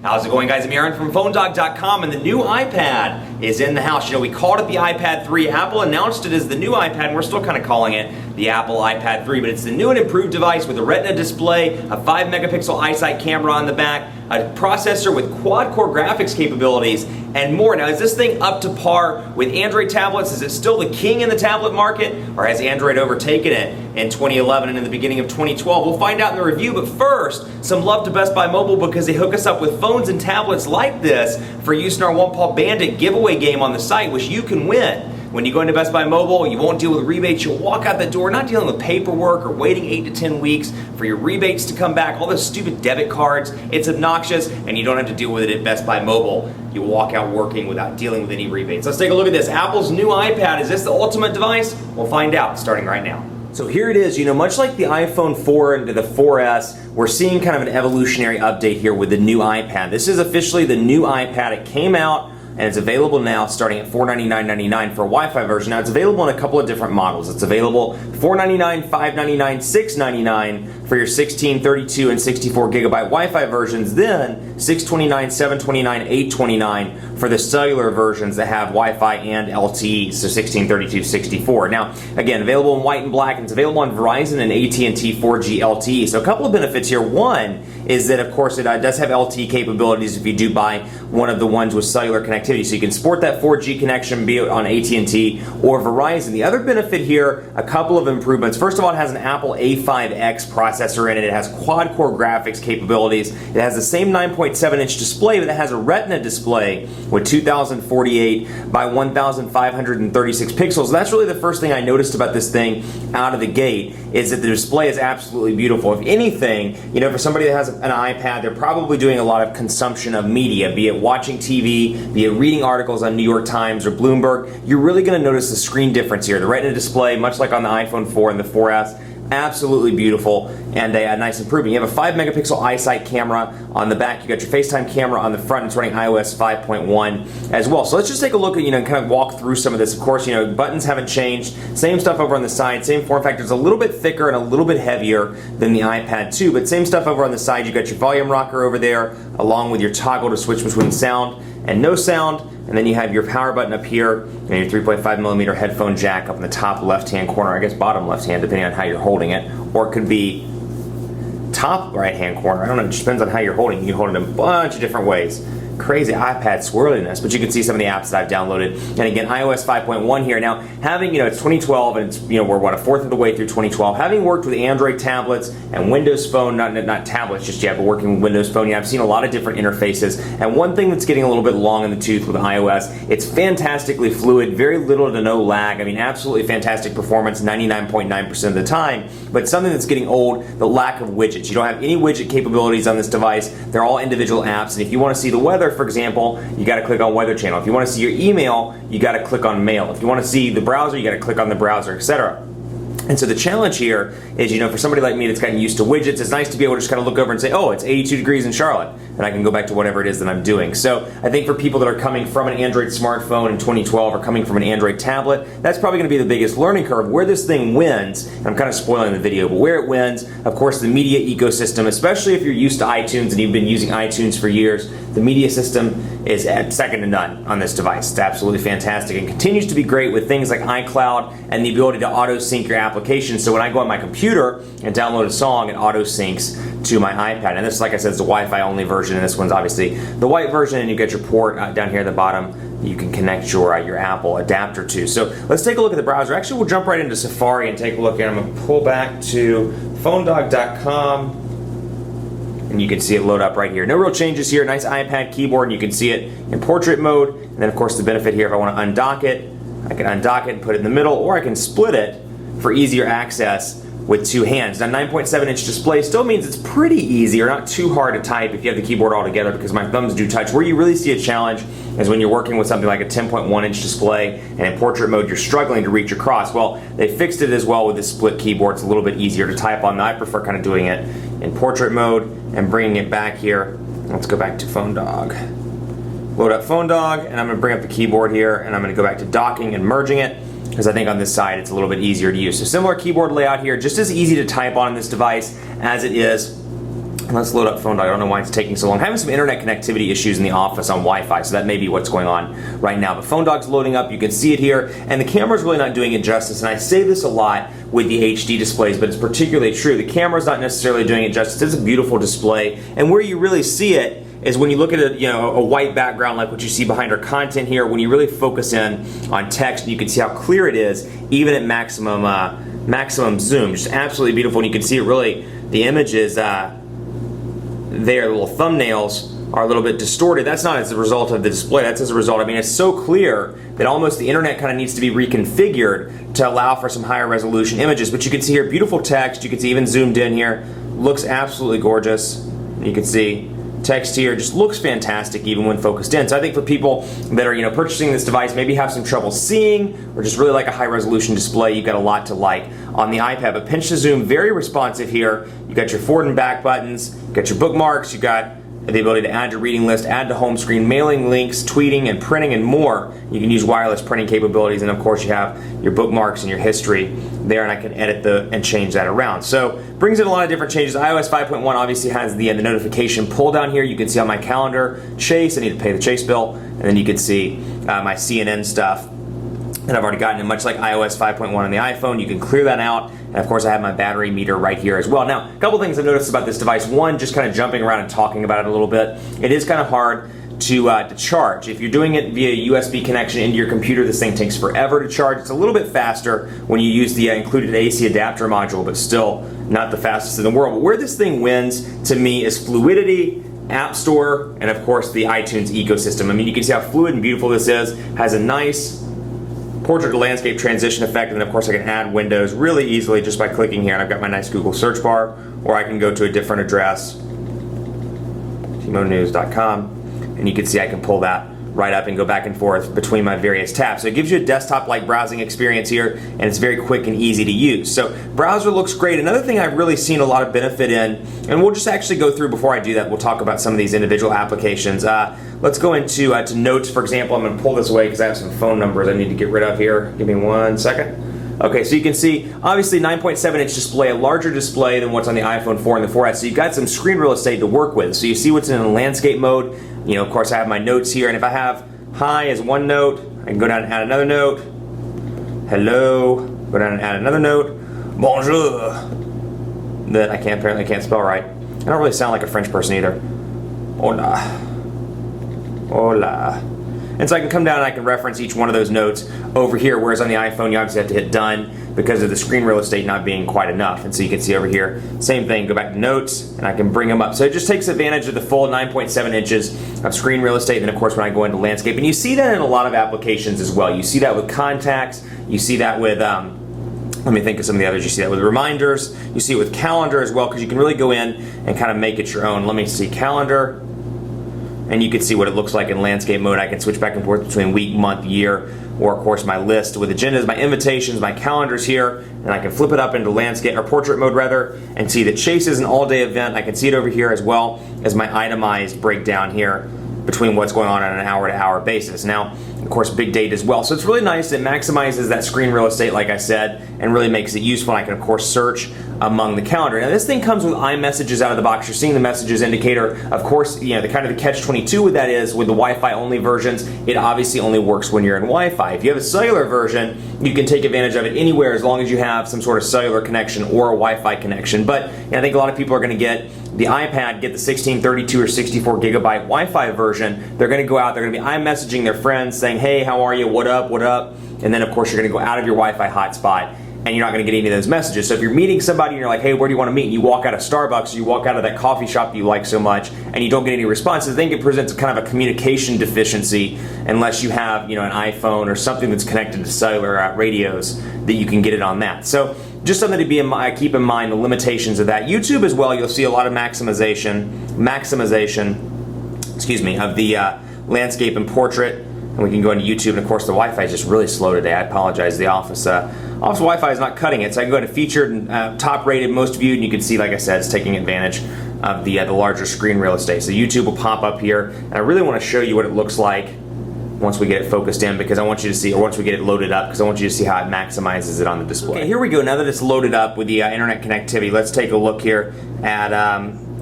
How's it going, guys? I'm Aaron from PhoneDog.com, and the new iPad is in the house. You know, we called it the iPad 3. Apple announced it as the new iPad, and we're still kind of calling it the Apple iPad 3, but it's the new and improved device with a Retina display, a 5-megapixel iSight camera on the back, a processor with quad-core graphics capabilities, and more. Now, is this thing up to par with Android tablets? Is it still the king in the tablet market, or has Android overtaken it in 2011 and in the beginning of 2012? We'll find out in the review, but first, some love to Best Buy Mobile because they hook us up with phones and tablets like this for use in our One Paw Bandit giveaway game on the site, which you can win. When you go into Best Buy Mobile, you won't deal with rebates. You'll walk out the door not dealing with paperwork or waiting 8 to 10 weeks for your rebates to come back. All those stupid debit cards, it's obnoxious, and you don't have to deal with it at Best Buy Mobile. You walk out working without dealing with any rebates. Let's take a look at this. Apple's new iPad. Is this the ultimate device? We'll find out starting right now. So here it is, much like the iPhone 4 and the 4S, we're seeing kind of an evolutionary update here with the new iPad. This is officially the new iPad. It came out and it's available now starting at $499.99 for a Wi-Fi version. Now it's available in a couple of different models. It's available $499, $599, $699 for your 16, 32, and 64 gigabyte Wi-Fi versions, then $629, $729, $829 for the cellular versions that have Wi-Fi and LTE, so 16, 32, 64. Now, again, available in white and black, and it's available on Verizon and AT&T 4G LTE. So a couple of benefits here. One is that, of course, it does have LTE capabilities if you do buy one of the ones with cellular connectivity, so you can sport that 4G connection, be it on AT&T or Verizon. The other benefit here, a couple of improvements. First of all, it has an Apple A5X processor in it. It has quad-core graphics capabilities. It has the same 9.7-inch display, but it has a Retina display with 2048 by 1536 pixels. That's really the first thing I noticed about this thing out of the gate, is that the display is absolutely beautiful. If anything, for somebody that has an iPad, they're probably doing a lot of consumption of media, be it watching TV, be it reading articles on New York Times or Bloomberg. You're really going to notice the screen difference here. The Retina display, much like on the iPhone 4 and the 4S, absolutely beautiful and a nice improvement. You have a 5-megapixel iSight camera on the back. You got your FaceTime camera on the front. It's running iOS 5.1 as well. So let's just take a look at, kind of walk through some of this. Of course, buttons haven't changed. Same stuff over on the side. Same form factor. It's a little bit thicker and a little bit heavier than the iPad 2, but same stuff over on the side. You got your volume rocker over there, along with your toggle to switch between sound and no sound. And then you have your power button up here and your 3.5mm headphone jack up in the top left-hand corner, I guess bottom left-hand, depending on how you're holding it. Or it could be top right-hand corner. I don't know, it just depends on how you're holding it. You can hold it in a bunch of different ways. Crazy iPad swirliness, but you can see some of the apps that I've downloaded. And again, iOS 5.1 here. Now, having, it's 2012 and it's, we're a fourth of the way through 2012. Having worked with Android tablets and Windows Phone, not tablets just yet, but working with Windows Phone, I've seen a lot of different interfaces. And one thing that's getting a little bit long in the tooth with iOS, it's fantastically fluid, very little to no lag. I mean, absolutely fantastic performance 99.9% of the time, but something that's getting old, the lack of widgets. You don't have any widget capabilities on this device. They're all individual apps, and if you want to see the weather, for example, you got to click on Weather Channel. If you want to see your email, you got to click on Mail. If you want to see the browser, you got to click on the browser, etc. And so the challenge here is, for somebody like me that's gotten used to widgets, it's nice to be able to just kind of look over and say, oh, it's 82 degrees in Charlotte, and I can go back to whatever it is that I'm doing. So I think for people that are coming from an Android smartphone in 2012 or coming from an Android tablet, that's probably going to be the biggest learning curve. Where this thing wins, and I'm kind of spoiling the video, but where it wins, of course, the media ecosystem, especially if you're used to iTunes and you've been using iTunes for years, the media system is second to none on this device. It's absolutely fantastic and continues to be great with things like iCloud and the ability to auto-sync your applications. So when I go on my computer and download a song, it auto-syncs to my iPad. And this, like I said, is the Wi-Fi only version, and this one's obviously the white version, and you get your port down here at the bottom you can connect your Apple adapter to. So let's take a look at the browser. Actually, we'll jump right into Safari and take a look here. I'm going to pull back to PhoneDog.com. And you can see it load up right here. No real changes here. Nice iPad keyboard, and you can see it in portrait mode. And then, of course, the benefit here, if I want to undock it, I can undock it and put it in the middle, or I can split it for easier access with two hands. Now, 9.7-inch display still means it's pretty easy or not too hard to type if you have the keyboard all together, because my thumbs do touch. Where you really see a challenge is when you're working with something like a 10.1-inch display and in portrait mode you're struggling to reach across. Well, they fixed it as well with this split keyboard. It's a little bit easier to type on. I prefer kind of doing it in portrait mode and bringing it back here. Let's go back to PhoneDog. Load up PhoneDog, and I'm going to bring up the keyboard here, and I'm going to go back to docking and merging it, because I think on this side it's a little bit easier to use. So similar keyboard layout here, just as easy to type on this device as it is Let's load up Phone Dog. I don't know why it's taking so long. I'm having some internet connectivity issues in the office on Wi-Fi, so that may be what's going on right now. But Phone Dog's loading up. You can see it here, and the camera's really not doing it justice. And I say this a lot with the HD displays, but it's particularly true. The camera's not necessarily doing it justice. It's a beautiful display, and where you really see it is when you look at a white background like what you see behind our content here. When you really focus in on text, you can see how clear it is, even at maximum zoom. Just absolutely beautiful, and you can see it really. The images. Their little thumbnails are a little bit distorted. That's not as a result of the display, that's as a result, I mean, it's so clear that almost the internet kind of needs to be reconfigured to allow for some higher resolution images. But you can see here beautiful text, you can see even zoomed in here, looks absolutely gorgeous. You can see text here just looks fantastic even when focused in. So I think for people that are purchasing this device, maybe have some trouble seeing or just really like a high resolution display, you've got a lot to like on the iPad. But pinch to zoom, very responsive here. You got your forward and back buttons, you got your bookmarks, you got the ability to add to reading list, add to home screen, mailing links, tweeting and printing and more. You can use wireless printing capabilities, and of course you have your bookmarks and your history there, and I can edit and change that around. So brings in a lot of different changes. iOS 5.1 obviously has the notification pull down here. You can see on my calendar, Chase, I need to pay the Chase bill, and then you can see my CNN stuff. And I've already gotten it, much like iOS 5.1 on the iPhone. You can clear that out. And of course I have my battery meter right here as well. Now, a couple things I've noticed about this device. One, just kind of jumping around and talking about it a little bit. It is kind of hard to charge. If you're doing it via USB connection into your computer, this thing takes forever to charge. It's a little bit faster when you use the included AC adapter module, but still not the fastest in the world. But where this thing wins to me is fluidity, App Store, and of course the iTunes ecosystem. I mean, you can see how fluid and beautiful this is. Has a nice portrait to landscape transition effect, and then of course I can add windows really easily just by clicking here, and I've got my nice Google search bar, or I can go to a different address, tmonews.com, and you can see I can pull that right up and go back and forth between my various tabs. So it gives you a desktop-like browsing experience here, and it's very quick and easy to use. So browser looks great. Another thing I've really seen a lot of benefit in, and we'll just actually go through before I do that, we'll talk about some of these individual applications. Let's go into to notes, for example. I'm going to pull this away because I have some phone numbers I need to get rid of here. Give me 1 second. Okay, so you can see, obviously 9.7-inch display, a larger display than what's on the iPhone 4 and the 4S, so you've got some screen real estate to work with. So you see what's in the landscape mode. Of course I have my notes here, and if I have hi as one note, I can go down and add another note. Hello, go down and add another note. Bonjour. That I apparently can't spell right. I don't really sound like a French person either. Hola. Hola. And so I can come down and I can reference each one of those notes over here, whereas on the iPhone you obviously have to hit done because of the screen real estate not being quite enough. And so you can see over here, same thing, go back to notes, and I can bring them up. So it just takes advantage of the full 9.7 inches of screen real estate, and then of course when I go into landscape, and you see that in a lot of applications as well. You see that with contacts, you see that with, let me think of some of the others. You see that with reminders, you see it with calendar as well, because you can really go in and kind of make it your own. Let me see, calendar, and you can see what it looks like in landscape mode. I can switch back and forth between week, month, year, or of course my list with agendas, my invitations, my calendars here, and I can flip it up into landscape, or portrait mode rather, and see that Chase is an all-day event. I can see it over here as well as my itemized breakdown here between what's going on an hour-to-hour basis. Now, of course, big data as well. So it's really nice. It maximizes that screen real estate, like I said, and really makes it useful. I can, of course, search among the calendar. Now, this thing comes with iMessages out of the box. You're seeing the messages indicator. Of course, the kind of the catch-22 with that is with the Wi-Fi only versions, it obviously only works when you're in Wi-Fi. If you have a cellular version, you can take advantage of it anywhere as long as you have some sort of cellular connection or a Wi-Fi connection. But I think a lot of people are going to get the iPad, get the 16, 32, or 64 gigabyte Wi-Fi version. They're going to go out, they're going to be iMessaging their friends saying, hey, how are you, what up, and then of course you're going to go out of your Wi-Fi hotspot and you're not going to get any of those messages. So if you're meeting somebody and you're like, hey, where do you want to meet? And you walk out of Starbucks, or you walk out of that coffee shop that you like so much, and you don't get any responses, I think it presents kind of a communication deficiency unless you have an iPhone or something that's connected to cellular radios that you can get it on that. So just something to keep in mind, the limitations of that. YouTube as well, you'll see a lot of maximization, of the landscape and portrait. And we can go into YouTube, and of course the Wi-Fi is just really slow today. I apologize. The office Wi-Fi is not cutting it. So I can go into featured and top rated, most viewed, and you can see, like I said, it's taking advantage of the larger screen real estate. So YouTube will pop up here, and I really want to show you what it looks like once we get it focused in, because I want you to see, or once we get it loaded up, because I want you to see how it maximizes it on the display. Okay, here we go. Now that it's loaded up with the internet connectivity, let's take a look here at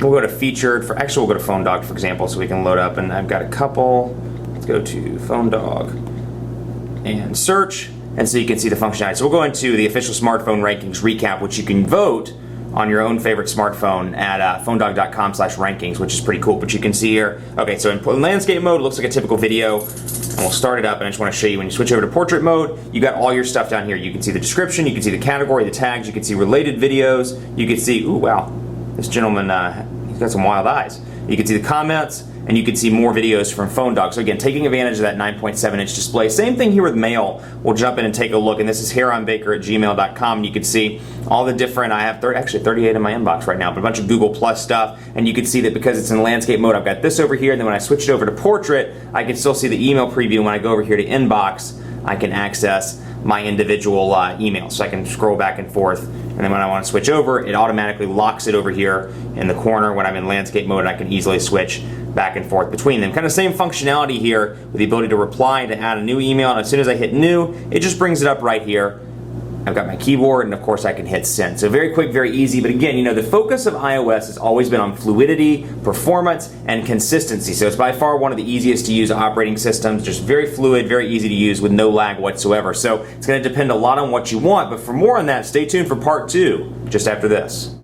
We'll go to featured, actually we'll go to Phone Dog for example, so we can load up, and I've got a couple. Let's go to Phone Dog and search, and so you can see the functionality. So we'll go into the official smartphone rankings recap, which you can vote on your own favorite smartphone at phonedog.com/rankings, which is pretty cool. But you can see here, okay, so in landscape mode, it looks like a typical video, and we'll start it up, and I just want to show you when you switch over to portrait mode, you got all your stuff down here. You can see the description, you can see the category, the tags, you can see related videos, you can see, ooh, wow, this gentleman, he's got some wild eyes. You can see the comments, and you can see more videos from Phone Dog. So again, taking advantage of that 9.7-inch display. Same thing here with mail. We'll jump in and take a look, and this is heronbaker@gmail.com, and you can see all the different, I have actually 38 in my inbox right now, but a bunch of Google Plus stuff, and you can see that because it's in landscape mode, I've got this over here, and then when I switch it over to portrait, I can still see the email preview, and when I go over here to inbox, I can access my individual emails. So I can scroll back and forth, and then when I want to switch over, it automatically locks it over here in the corner when I'm in landscape mode, and I can easily switch back and forth between them. Kind of same functionality here with the ability to reply, to add a new email, and as soon as I hit new, it just brings it up right here. I've got my keyboard, and of course I can hit send. So very quick, very easy, but again, you know, the focus of iOS has always been on fluidity, performance, and consistency. So it's by far one of the easiest to use operating systems, just very fluid, very easy to use with no lag whatsoever. So it's going to depend a lot on what you want, but for more on that, stay tuned for part 2 just after this.